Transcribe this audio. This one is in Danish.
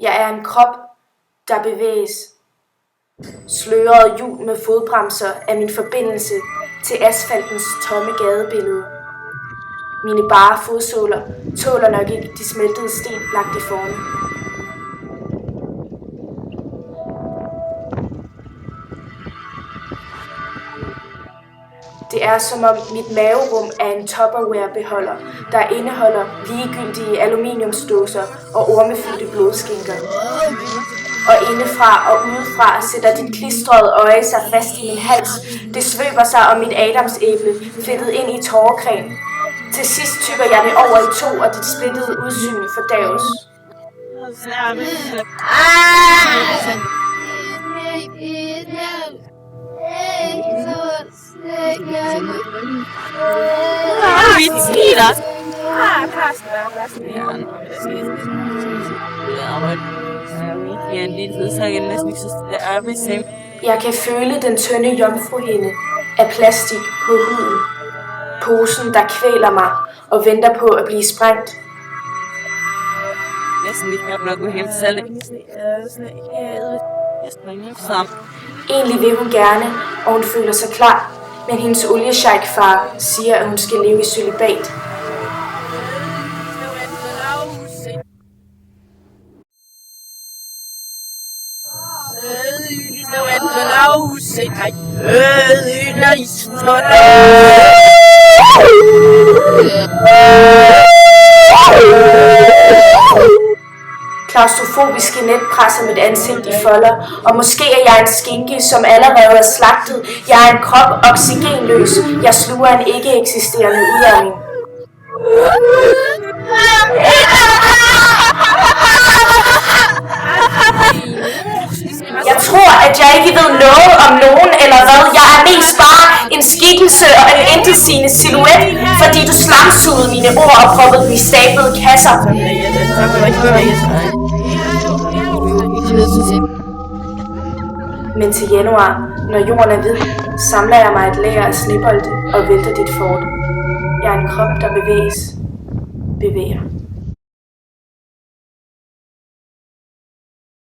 Jeg er en krop, der bevæges. Slørede hjul med fodbremser er min forbindelse til asfaltens tomme gadebillede. Mine bare fodsåler tåler nok ikke de smeltede sten lagt i forme. Det er som om mit maverum er en Tupperware-beholder, der indeholder ligegyldige aluminiumsdåser og ormefyldte blodskinker. Og indefra og udefra sætter dit klistrede øje sig fast i min hals. Det svøber sig om mit adamsæble, fedtet ind i tårecreme. Til sidst tykker jeg det over i to, og dit splittede udsyn fordaves. Jeg kan føle den tynde jomfruhinde af plastik på huden. Posen, der kvæler mig og venter på at blive sprængt. Egentlig vil hun gerne, og hun føler sig klar, men hendes oliesheik-far siger, at hun skal leve i cølibat. Klaustrofobiske net presser mit ansigt i folder, og måske er jeg en skinke, som allerede er slagtet. Jeg er en krop oxygenløs. Jeg sluger en ikke eksisterende udånding. Jeg tror, at jeg ikke ved noget om nogen eller hvad. Jeg er mest bare en skikkelse og en intetsigende silhuet, fordi du slamsugede mine ord og proppede dem i stablede kasser. Men til januar, når jorden er hvid, samler jeg mig et lager af snebolde og vælter dit fort. Jeg er en krop, der bevæger.